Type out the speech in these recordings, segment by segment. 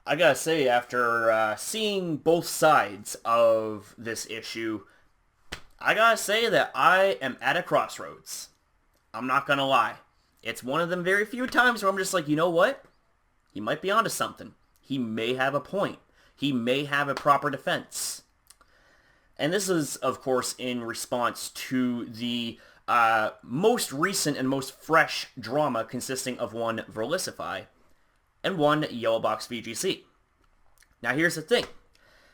I gotta say, after seeing both sides of this issue, I gotta say that I am at a crossroads. I'm not gonna lie. It's one of them very few times where I'm just like, you know what? He might be onto something. He may have a point. He may have a proper defense. And this is, of course, in response to the most recent and most fresh drama consisting of one Verlisify and one Yellow Box VGC. Now here's the thing,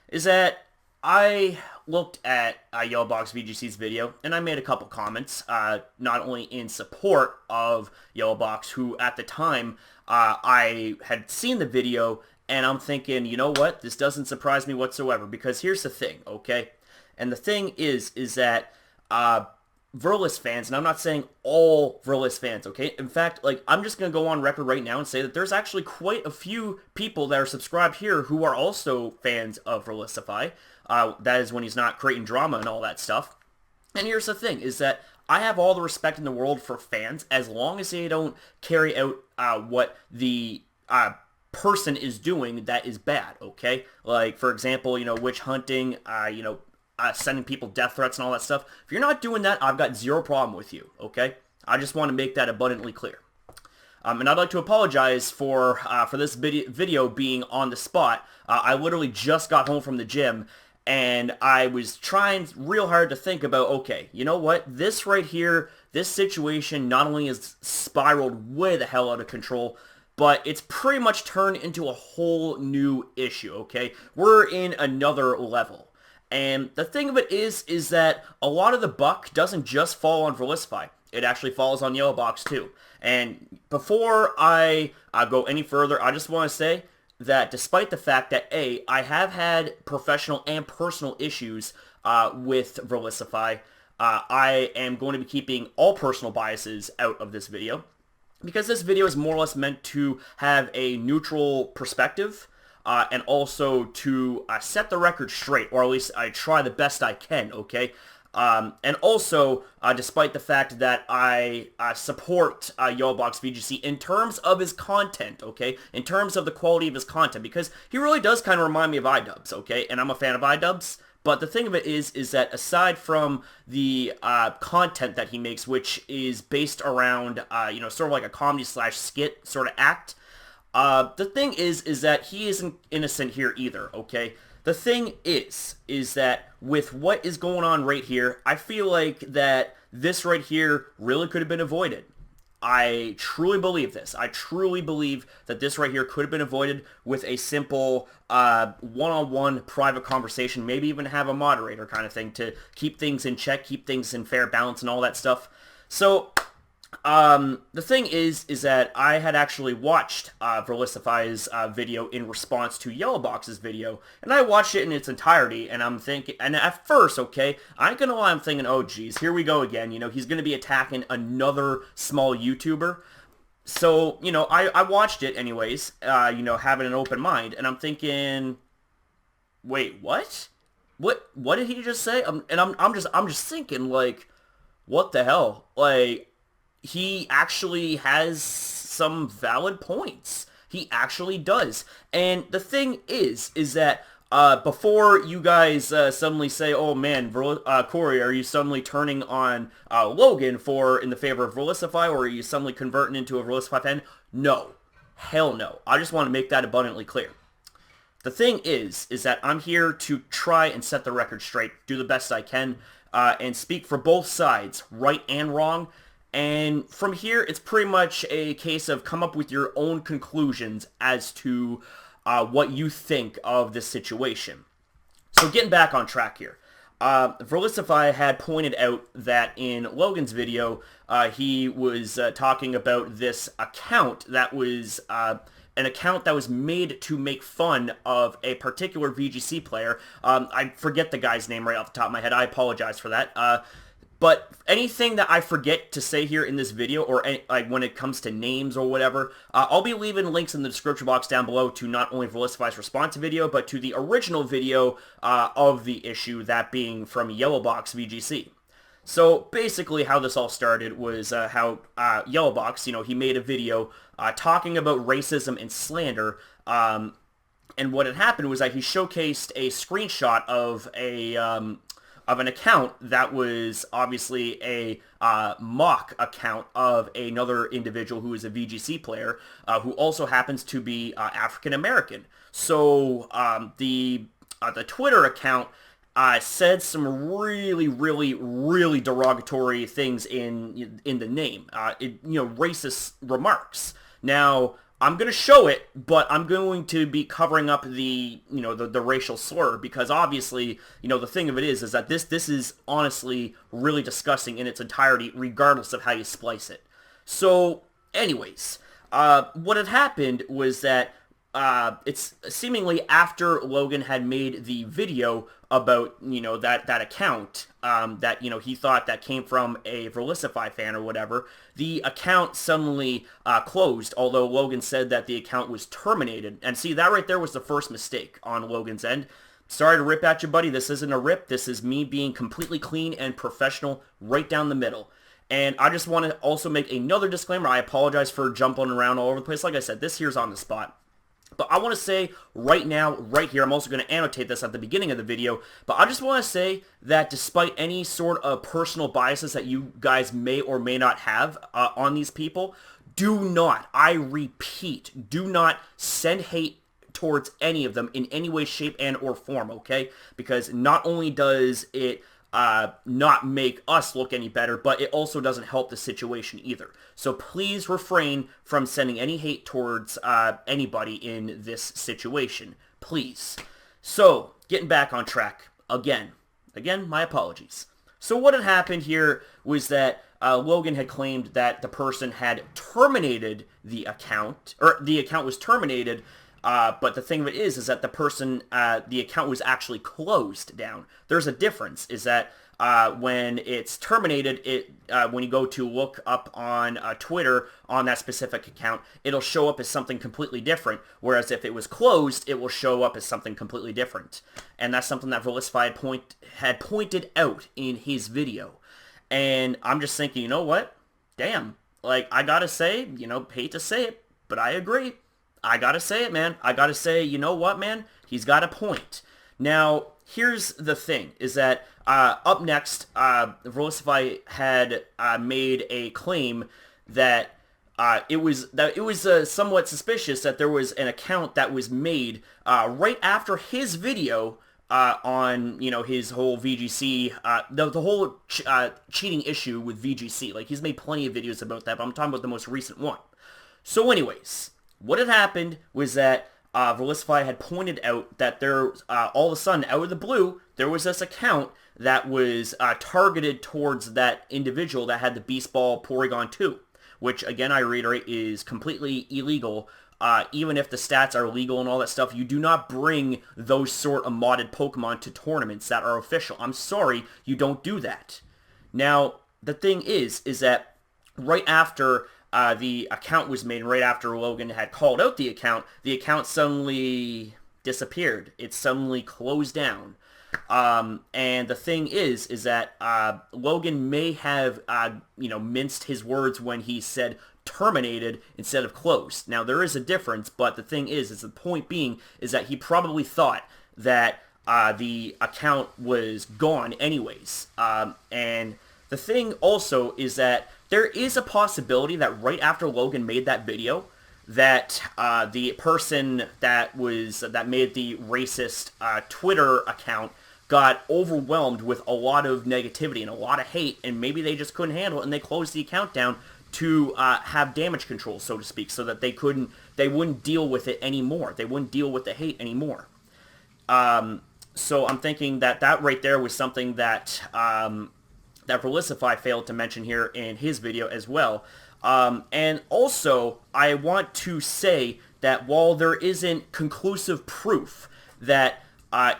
is that I looked at Yellow Box VGC's video and I made a couple comments, not only in support of Yellow Box, who at the time I had seen the video and I'm thinking, you know what, this doesn't surprise me whatsoever, because here's the thing, okay? And the thing is that Verlis fans, and I'm not saying all Verlis fans, okay? In fact, like, I'm just going to go on record right now and say that there's actually quite a few people that are subscribed here who are also fans of Verlisify. That is when he's not creating drama and all that stuff. And here's the thing, is that I have all the respect in the world for fans as long as they don't carry out what the person is doing that is bad, okay? Like, for example, witch hunting, sending people death threats and all that stuff. If you're not doing that, I've got zero problem with you, okay? I just want to make that abundantly clear. And I'd like to apologize for this video being on the spot. I literally just got home from the gym, and I was trying real hard to think about, okay, you know what? This right here, this situation not only has spiraled way the hell out of control, but it's pretty much turned into a whole new issue, okay? We're in another level. And the thing of it is that a lot of the buck doesn't just fall on Verlisify. It actually falls on Yellow Box too. And before I go any further, I just want to say that despite the fact that I have had professional and personal issues with Verlisify, I am going to be keeping all personal biases out of this video, because this video is more or less meant to have a neutral perspective. And also to set the record straight, or at least I try the best I can, okay? And also, despite the fact that I support Yellow Box VGC in terms of his content, okay? In terms of the quality of his content, because he really does kind of remind me of iDubbbz, okay? And I'm a fan of iDubbbz. But the thing of it is that aside from the content that he makes, which is based around, sort of like a comedy slash skit sort of act, the thing is that he isn't innocent here either, okay? The thing is that with what is going on right here, I feel like that this right here really could have been avoided. I truly believe this. I truly believe that this right here could have been avoided with a simple one-on-one private conversation, maybe even have a moderator kind of thing to keep things in check, keep things in fair balance and all that stuff. So the thing is that I had actually watched Verlisify's video in response to Yellow Box's video, and I watched it in its entirety, and I'm thinking, and at first, okay, I ain't gonna lie, I'm thinking, oh geez, here we go again, he's gonna be attacking another small YouTuber. So, I watched it anyways, having an open mind, and I'm thinking, wait, what? What did he just say? I'm just thinking, like, what the hell? Like, he actually has some valid points. He actually does. And the thing is that before you guys suddenly say, oh man, Corey, are you suddenly turning on Logan in the favor of Verlisify, or are you suddenly converting into a Verlisify fan? No. Hell no. I just want to make that abundantly clear. The thing is that I'm here to try and set the record straight, do the best I can, and speak for both sides, right and wrong. And from here, it's pretty much a case of come up with your own conclusions as to what you think of this situation. So getting back on track here. Verlisify had pointed out that in Logan's video, he was talking about this account that was an account that was made to make fun of a particular VGC player. I forget the guy's name right off the top of my head. I apologize for that. But anything that I forget to say here in this video, or like when it comes to names or whatever, I'll be leaving links in the description box down below to not only Verlisify's response video, but to the original video of the issue, that being from Yellow Box VGC. So basically how this all started was how Yellowbox, he made a video talking about racism and slander And what had happened was that he showcased a screenshot of an account that was obviously a mock account of another individual who is a VGC player who also happens to be African American. So the Twitter account said some really, really, really derogatory things in the name. Racist remarks. Now, I'm going to show it, but I'm going to be covering up the racial slur because obviously, the thing of it is that this is honestly really disgusting in its entirety, regardless of how you splice it. So, anyways, what had happened was that it's seemingly after Logan had made the video about, that account, that, he thought that came from a Verlisify fan or whatever, the account suddenly closed, although Logan said that the account was terminated. And see, that right there was the first mistake on Logan's end. Sorry to rip at you, buddy. This isn't a rip. This is me being completely clean and professional right down the middle. And I just want to also make another disclaimer. I apologize for jumping around all over the place. Like I said, this here's on the spot. But I want to say right now, right here, I'm also going to annotate this at the beginning of the video, but I just want to say that despite any sort of personal biases that you guys may or may not have on these people, do not, I repeat, do not send hate towards any of them in any way, shape, and or form, okay? Because not only does it not make us look any better, but it also doesn't help the situation either. So please refrain from sending any hate towards anybody in this situation. Please. So, getting back on track again, my apologies. So what had happened here was that Logan had claimed that the person had terminated the account, or the account was terminated, but the thing of it is that the person, the account was actually closed down. There's a difference, is that when it's terminated, when you go to look up on Twitter on that specific account, it'll show up as something completely different, whereas if it was closed, it will show up as something completely different. And that's something that Verlisify had pointed out in his video. And I'm just thinking, you know what? Damn. Like, I gotta say, hate to say it, but I agree. I gotta say it, man. I gotta say, you know what, man? He's got a point. Now, here's the thing, is that up next, Verlisify had made a claim that it was somewhat suspicious that there was an account that was made right after his video on his whole VGC, the whole cheating issue with VGC. Like, he's made plenty of videos about that, but I'm talking about the most recent one. So, anyways, what had happened was that Verlisify had pointed out that there, all of a sudden, out of the blue, there was this account that was targeted towards that individual that had the Beast Ball Porygon 2, which, again, I reiterate, is completely illegal. Even if the stats are legal and all that stuff, you do not bring those sort of modded Pokemon to tournaments that are official. I'm sorry, you don't do that. Now, the thing is that right after the account was made, right after Logan had called out the account suddenly disappeared. It suddenly closed down. And the thing is that Logan may have, minced his words when he said terminated instead of closed. Now, there is a difference, but the thing is the point being is that he probably thought that the account was gone anyways. And the thing also is that there is a possibility that right after Logan made that video, that the person that made the racist Twitter account got overwhelmed with a lot of negativity and a lot of hate, and maybe they just couldn't handle it, and they closed the account down to have damage control, so to speak, so that they wouldn't deal with it anymore. They wouldn't deal with the hate anymore. So I'm thinking that right there was something that that Verlisify failed to mention here in his video as well. And also, I want to say that while there isn't conclusive proof that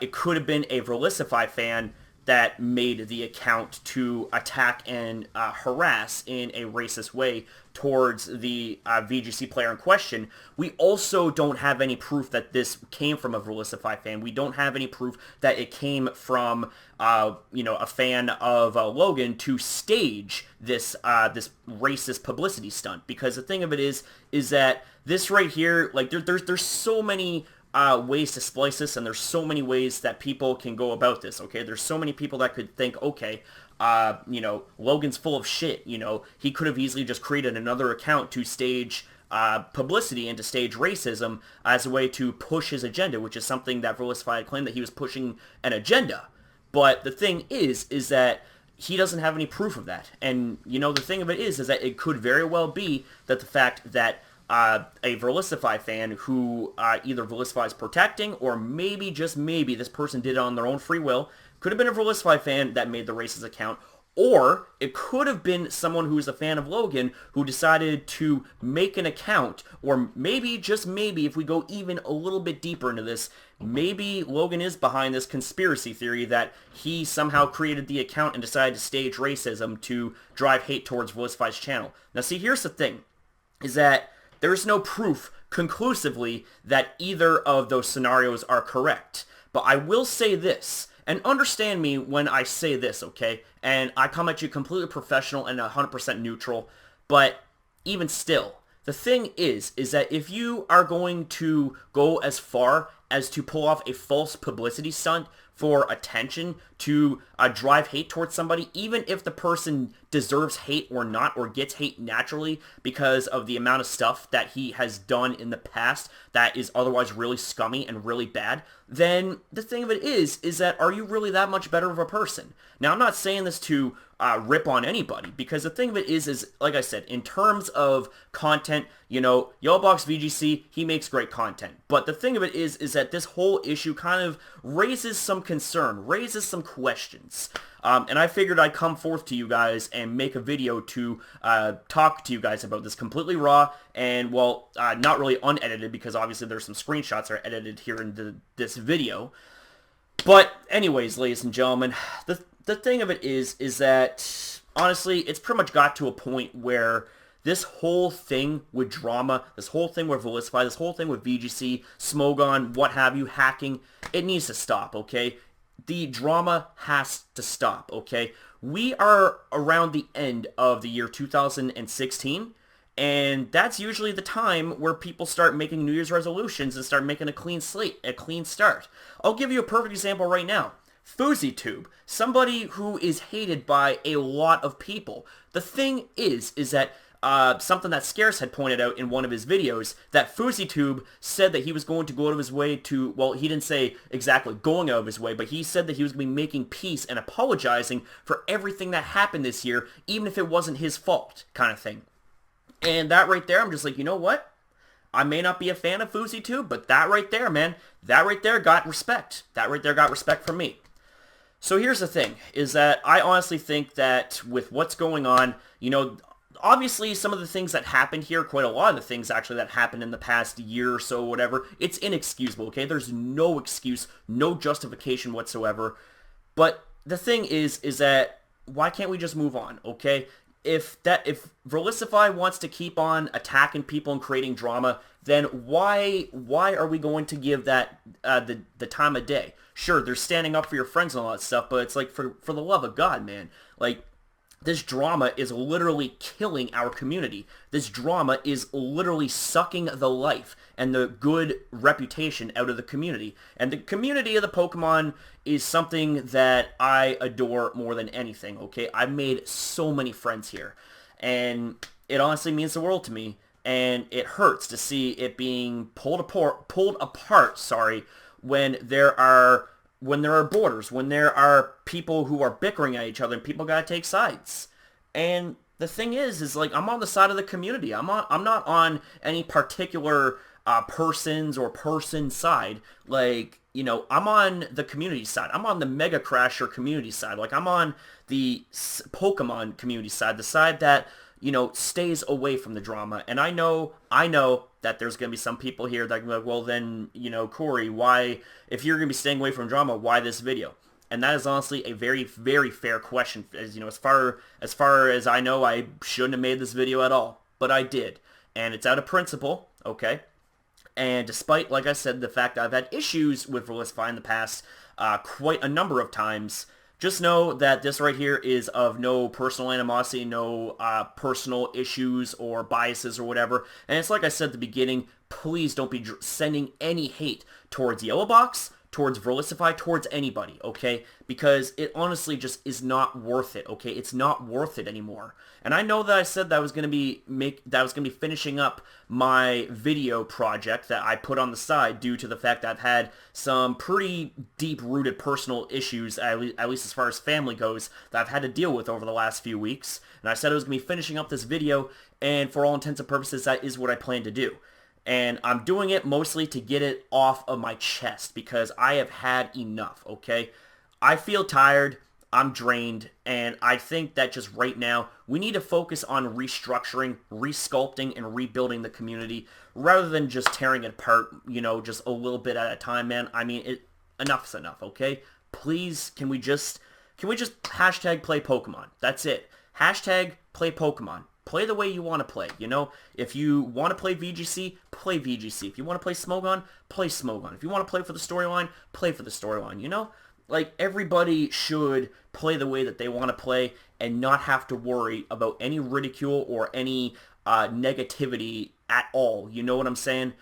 it could have been a Verlisify fan that made the account to attack and harass in a racist way towards the VGC player in question, we also don't have any proof that this came from a Verlisify fan. We don't have any proof that it came from, a fan of Logan to stage this this racist publicity stunt. Because the thing of it is that this right here, like, there's so many ways to splice this, and there's so many ways that people can go about this, okay? There's so many people that could think, okay, Logan's full of shit, he could have easily just created another account to stage publicity and to stage racism as a way to push his agenda, which is something that Verlis had claimed that he was pushing an agenda. But the thing is that he doesn't have any proof of that. And, the thing of it is that it could very well be that the fact that a Verlisify fan who either Verlisify is protecting, or maybe, just maybe, this person did it on their own free will, could have been a Verlisify fan that made the racist account, or it could have been someone who is a fan of Logan who decided to make an account, or maybe, just maybe, if we go even a little bit deeper into this, maybe Logan is behind this conspiracy theory that he somehow created the account and decided to stage racism to drive hate towards Verlisify's channel. Now see, here's the thing, is that there's no proof conclusively that either of those scenarios are correct. But I will say this, and understand me when I say this, okay? And I come at you completely professional and 100% neutral, but even still, the thing is that if you are going to go as far as to pull off a false publicity stunt for attention to drive hate towards somebody, even if the person deserves hate or not, or gets hate naturally because of the amount of stuff that he has done in the past that is otherwise really scummy and really bad, then the thing of it is that are you really that much better of a person? Now, I'm not saying this to rip on anybody, because the thing of it is like I said, in terms of content, Yellowbox VGC, he makes great content. But the thing of it is that this whole issue kind of raises some concern, raises some questions. And I figured I'd come forth to you guys and make a video to talk to you guys about this completely raw and, well, not really unedited, because obviously there's some screenshots that are edited here in this video. But anyways, ladies and gentlemen, the thing of it is that, honestly, it's pretty much got to a point where this whole thing with drama, this whole thing with Verlisify, this whole thing with VGC, Smogon, what have you, hacking, it needs to stop, okay? The drama has to stop, okay? We are around the end of the year 2016, and that's usually the time where people start making New Year's resolutions and start making a clean slate, a clean start. I'll give you a perfect example right now. FouseyTube, somebody who is hated by a lot of people. The thing is that something that Scarce had pointed out in one of his videos, that FouseyTube said that he was going to go out of his way to, well, he didn't say exactly going out of his way, but he said that he was going to be making peace and apologizing for everything that happened this year, even if it wasn't his fault, kind of thing. And that right there, I'm just like, you know what? I may not be a fan of FouseyTube, but that right there, man, that right there got respect. That right there got respect from me. So here's the thing, is that I honestly think that with what's going on, obviously some of the things that happened here, quite a lot of the things actually that happened in the past year or so, whatever, it's inexcusable, okay? There's no excuse, no justification whatsoever. But the thing is that why can't we just move on, okay? If Verlisify wants to keep on attacking people and creating drama, then why are we going to give that the time of day? Sure, they're standing up for your friends and all that stuff, but it's like, for the love of God, man, like, this drama is literally killing our community. This drama is literally sucking the life and the good reputation out of the community. And the community of the Pokemon is something that I adore more than anything, okay? I've made so many friends here. And it honestly means the world to me. And it hurts to see it being pulled apart, when there are borders, when there are people who are bickering at each other, and people gotta take sides. And the thing is like, I'm on the side of the community. I'm not on any particular person's or person's side. Like, I'm on the community side. I'm on the Mega Crasher community side. Like, I'm on the Pokemon community side, the side that, stays away from the drama. And I know that there's going to be some people here that are going to be like, well then, Corey, why, if you're going to be staying away from drama, why this video? And that is honestly a very, very fair question. As as far as I know, I shouldn't have made this video at all, but I did. And it's out of principle, okay? And despite, like I said, the fact that I've had issues with Verlisify in the past quite a number of times, just know that this right here is of no personal animosity, no personal issues or biases or whatever. And it's like I said at the beginning, please don't be sending any hate towards Yellow Box, towards Verlisify, towards anybody, okay? Because it honestly just is not worth it, okay? It's not worth it anymore. And I know that I said that I was gonna be finishing up my video project that I put on the side due to the fact that I've had some pretty deep-rooted personal issues, at least as far as family goes, that I've had to deal with over the last few weeks. And I said I was gonna be finishing up this video, and for all intents and purposes, that is what I plan to do. And I'm doing it mostly to get it off of my chest because I have had enough, okay? I feel tired, I'm drained, and I think that just right now, we need to focus on restructuring, resculpting, and rebuilding the community rather than just tearing it apart, you know, just a little bit at a time, man. I mean, enough's enough, okay? Please, can we just hashtag play Pokemon? That's it. Hashtag play Pokemon. Play the way you want to play, you know? If you want to play VGC, play VGC. If you want to play Smogon, play Smogon. If you want to play for the storyline, play for the storyline, you know? Like, everybody should play the way that they want to play and not have to worry about any ridicule or any negativity at all. You know what I'm saying?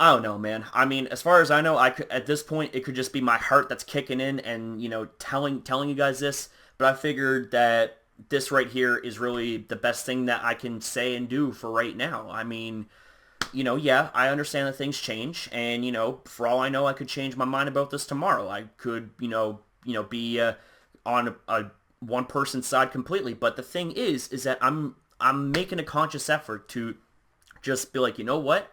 I don't know, man. I mean, as far as I know, at this point, it could just be my heart that's kicking in and, you know, telling you guys this. But I figured that this right here is really the best thing that I can say and do for right now. I mean, you know, yeah, I understand that things change, and, you know, for all I know, I could change my mind about this tomorrow. I could, you know, be on a one person's side completely. But the thing is that I'm making a conscious effort to just be like, you know what?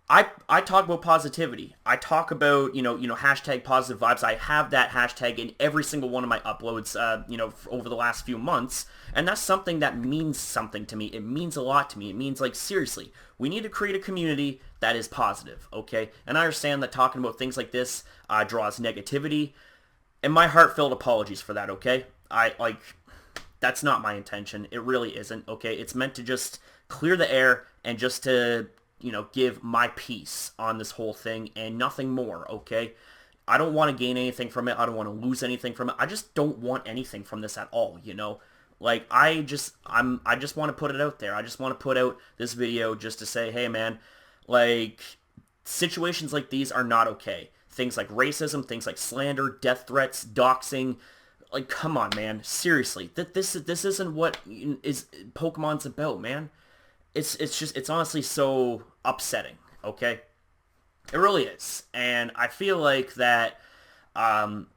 I talk about positivity. I talk about, you know, hashtag positive vibes. I have that hashtag in every single one of my uploads, you know, over the last few months. And that's something that means something to me. It means a lot to me. It means, like, seriously, we need to create a community that is positive, okay? And I understand that talking about things like this draws negativity. And my heartfelt apologies for that, okay? That's not my intention. It really isn't, okay? It's meant to just clear the air and just to, you know, give my piece on this whole thing and nothing more, okay? I don't want to gain anything from it. I don't want to lose anything from it. I just don't want anything from this at all, you know? Like, I just want to put it out there. I just want to put out this video just to say, hey, man, like, situations like these are not okay. Things like racism, things like slander, death threats, doxing. Like, come on, man. Seriously. This isn't what is Pokemon's about, man. It's honestly so upsetting, okay? It really is. And I feel like that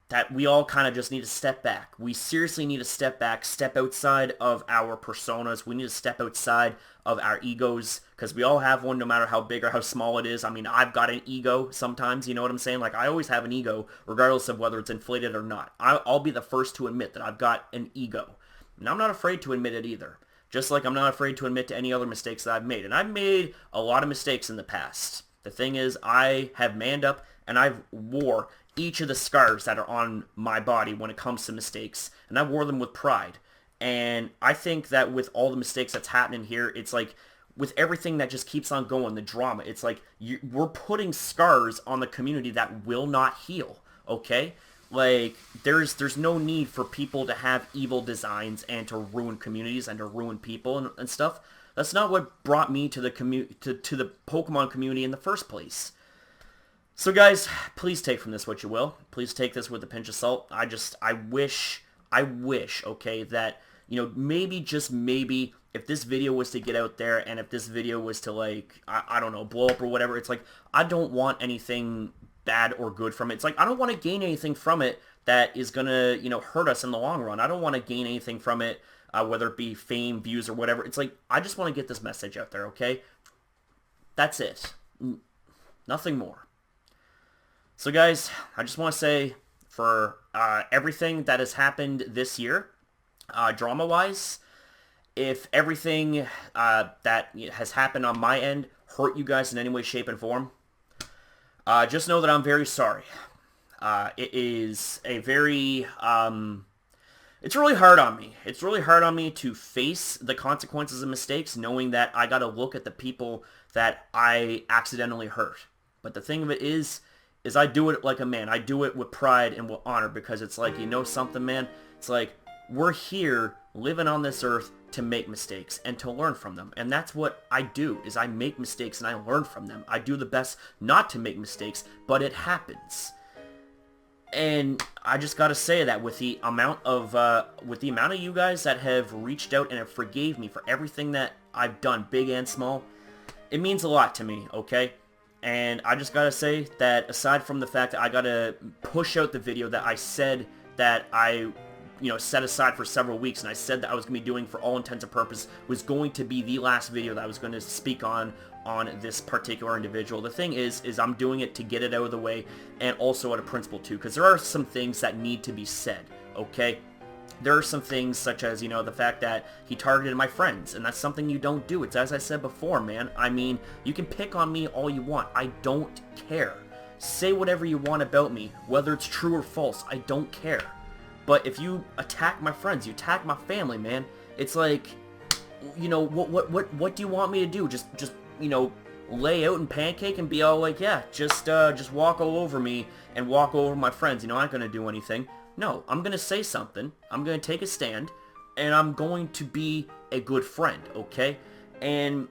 that we all kind of just need to step back. We seriously need to step back, step outside of our personas. We need to step outside of our egos, because we all have one, no matter how big or how small it is. I mean, I've got an ego sometimes, you know what I'm saying? Like, I always have an ego, regardless of whether it's inflated or not. I'll be the first to admit that I've got an ego. And I'm not afraid to admit it either. Just like I'm not afraid to admit to any other mistakes that I've made. And I've made a lot of mistakes in the past. The thing is, I have manned up and I've wore each of the scars that are on my body when it comes to mistakes. And I wore them with pride. And I think that with all the mistakes that's happening here, it's like, with everything that just keeps on going, the drama, it's like, we're putting scars on the community that will not heal, okay? Like, there's no need for people to have evil designs and to ruin communities and to ruin people and stuff. That's not what brought me to the to the Pokemon community in the first place. So guys, please take from this what you will. Please take this with a pinch of salt. I wish, okay, that, you know, maybe, just maybe, if this video was to get out there and if this video was to, like, I don't know, blow up or whatever, it's like, I don't want anything bad or good from it. It's like, I don't want to gain anything from it that is gonna, you know, hurt us in the long run. I don't want to gain anything from it, whether it be fame, views, or whatever. It's like, I just want to get this message out there, okay? That's it. Nothing more. So guys, I just want to say, for everything that has happened this year, drama-wise, if everything that has happened on my end hurt you guys in any way, shape, and form, just know that I'm very sorry. It is a very, it's really hard on me. It's really hard on me to face the consequences of mistakes, knowing that I gotta look at the people that I accidentally hurt. But the thing of it is I do it like a man. I do it with pride and with honor, because it's like, you know something, man? It's like, we're here living on this earth to make mistakes and to learn from them. And that's what I do, is I make mistakes and I learn from them. I do the best not to make mistakes, but it happens. And I just gotta say that with the amount of you guys that have reached out and have forgave me for everything that I've done, big and small, it means a lot to me, okay? And I just gotta say that aside from the fact that I gotta push out the video that I said that I, set aside for several weeks, and I said that I was going to be doing, for all intents and purposes, was going to be the last video that I was going to speak on this particular individual. The thing is I'm doing it to get it out of the way, and also out of principle too, because there are some things that need to be said, okay? There are some things such as, the fact that he targeted my friends, and that's something you don't do. It's as I said before, man. I mean, you can pick on me all you want. I don't care. Say whatever you want about me, whether it's true or false. I don't care. But if you attack my friends, you attack my family, man, it's like, what do you want me to do? Just lay out and pancake and be all like, yeah, just walk all over me and walk over my friends. I'm not gonna do anything. No, I'm gonna say something. I'm gonna take a stand, and I'm going to be a good friend, okay? And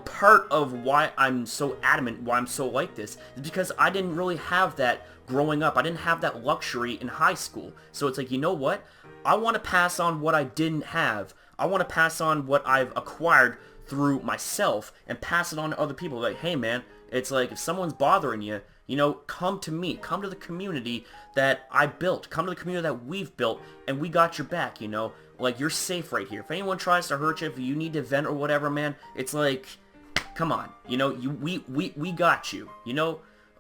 part of why I'm so adamant, why I'm so like this, is because I didn't really have that growing up. I didn't have that luxury in high school. So it's like, you know what? I want to pass on what I didn't have. I want to pass on what I've acquired through myself and pass it on to other people. Like, hey, man, it's like if someone's bothering you, come to me. Come to the community that I built. Come to the community that we've built, and we got your back, Like, you're safe right here. If anyone tries to hurt you, if you need to vent or whatever, man, it's like, come on. We got you.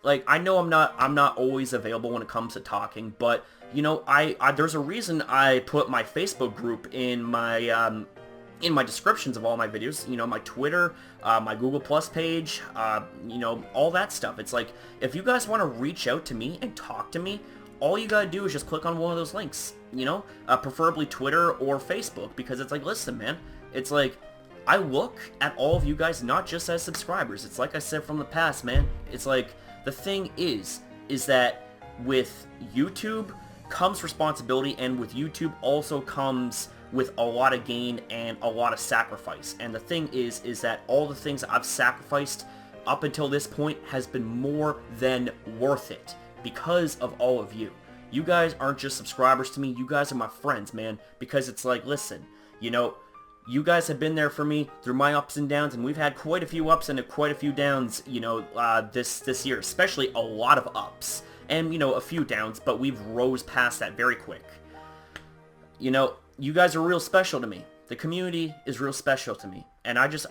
Like, I know I'm not always available when it comes to talking, but, I there's a reason I put my Facebook group in my descriptions of all my videos, my Twitter, my Google Plus page, all that stuff. It's like, if you guys want to reach out to me and talk to me, all you gotta do is just click on one of those links, preferably Twitter or Facebook, because it's like, listen, man, it's like, I look at all of you guys not just as subscribers. It's like I said from the past, man. It's like, the thing is that with YouTube comes responsibility, and with YouTube also comes with a lot of gain and a lot of sacrifice. And the thing is that all the things I've sacrificed up until this point has been more than worth it because of all of you. You guys aren't just subscribers to me. You guys are my friends, man. Because it's like, listen, you guys have been there for me through my ups and downs, and we've had quite a few ups and quite a few downs, this year, especially a lot of ups and, a few downs, but we've rose past that very quick. You guys are real special to me. The community is real special to me, and that's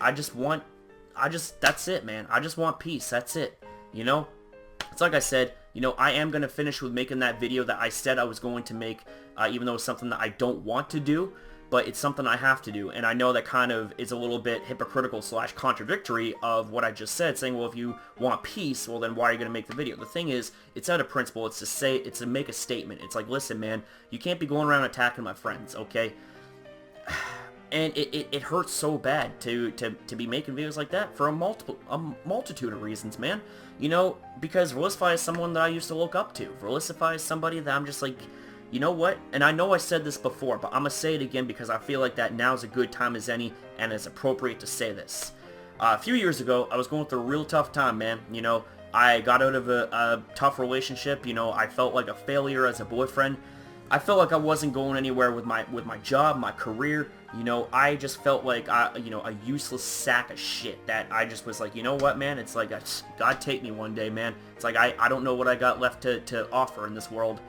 it, man. I just want peace. That's it. It's like I said, I am going to finish with making that video that I said I was going to make, even though it's something that I don't want to do. But it's something I have to do, and I know that kind of is a little bit hypocritical / contradictory of what I just said, saying, well, if you want peace, well, then why are you going to make the video? The thing is, it's out of principle. It's to make a statement. It's like, listen, man, you can't be going around attacking my friends, okay? And it hurts so bad to be making videos like that for a multitude of reasons, man. Because Verlis is someone that I used to look up to. Verlis is somebody that I'm just like, you know what? And I know I said this before, but I'm going to say it again because I feel like that now's a good time as any, and it's appropriate to say this. A few years ago, I was going through a real tough time, man. I got out of a tough relationship. I felt like a failure as a boyfriend. I felt like I wasn't going anywhere with my job, my career. I just felt like a useless sack of shit that I just was like, you know what, man? It's like, God take me one day, man. It's like, I don't know what I got left to offer in this world.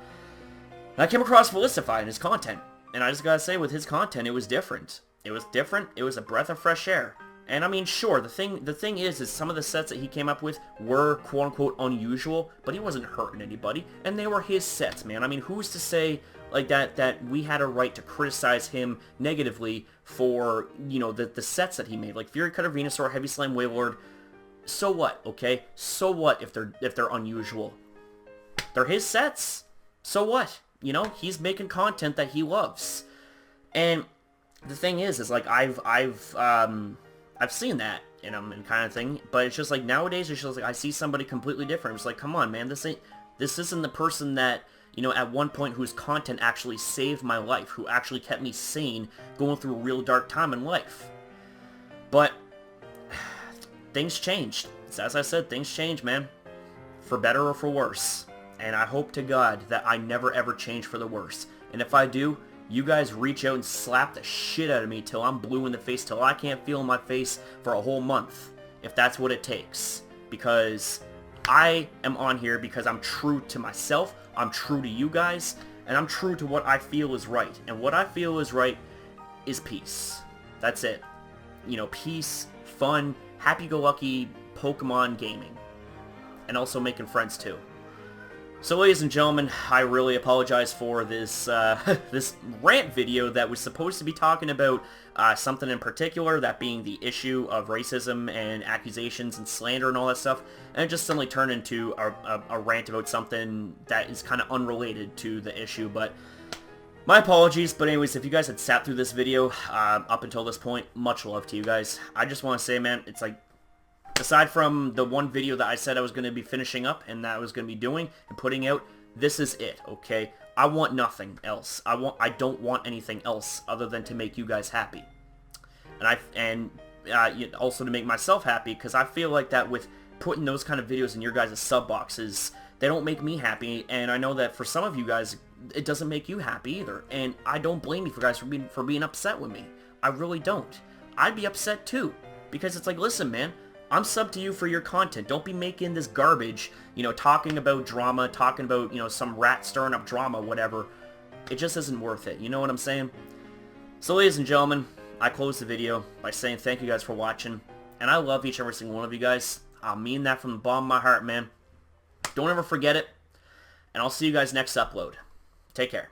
And I came across Verlis and his content, and I just gotta say, with his content, it was different. It was different. It was a breath of fresh air. And I mean, sure, the thing is some of the sets that he came up with were quote-unquote unusual, but he wasn't hurting anybody, and they were his sets, man. I mean, who's to say like that we had a right to criticize him negatively for, the sets that he made, like Fury Cutter Venusaur, Heavy Slam Wavelord. So what, okay? So what if they're unusual? They're his sets. So what? He's making content that he loves. And the thing is like I've seen that in him and kind of thing, but it's just like nowadays it's just like I see somebody completely different. It's like, come on, man, this isn't the person that you know, at one point whose content actually saved my life, who actually kept me sane going through a real dark time in life. But things changed. As I said, things change, man. For better or for worse. And I hope to God that I never ever change for the worse. And if I do, you guys reach out and slap the shit out of me till I'm blue in the face, till I can't feel my face for a whole month, if that's what it takes. Because I am on here because I'm true to myself, I'm true to you guys, and I'm true to what I feel is right. And what I feel is right is peace. That's it. You know, peace, fun, happy-go-lucky Pokemon gaming. And also making friends too. So ladies and gentlemen, I really apologize for this this rant video that was supposed to be talking about something in particular, that being the issue of racism and accusations and slander and all that stuff, and it just suddenly turned into a rant about something that is kind of unrelated to the issue. But my apologies. But anyways, if you guys had sat through this video up until this point, much love to you guys. I just want to say, man, it's like, aside from the one video that I said I was going to be finishing up and that I was going to be doing and putting out, this is it, okay? I want nothing else. I don't want anything else other than to make you guys happy. And also to make myself happy, because I feel like that with putting those kind of videos in your guys' sub boxes, they don't make me happy, and I know that for some of you guys, it doesn't make you happy either. And I don't blame you guys for being upset with me. I really don't. I'd be upset too, because it's like, listen, man, I'm sub to you for your content. Don't be making this garbage, you know, talking about drama, talking about, you know, some rat stirring up drama, whatever. It just isn't worth it. You know what I'm saying? So, ladies and gentlemen, I close the video by saying thank you guys for watching. And I love each and every single one of you guys. I mean that from the bottom of my heart, man. Don't ever forget it. And I'll see you guys next upload. Take care.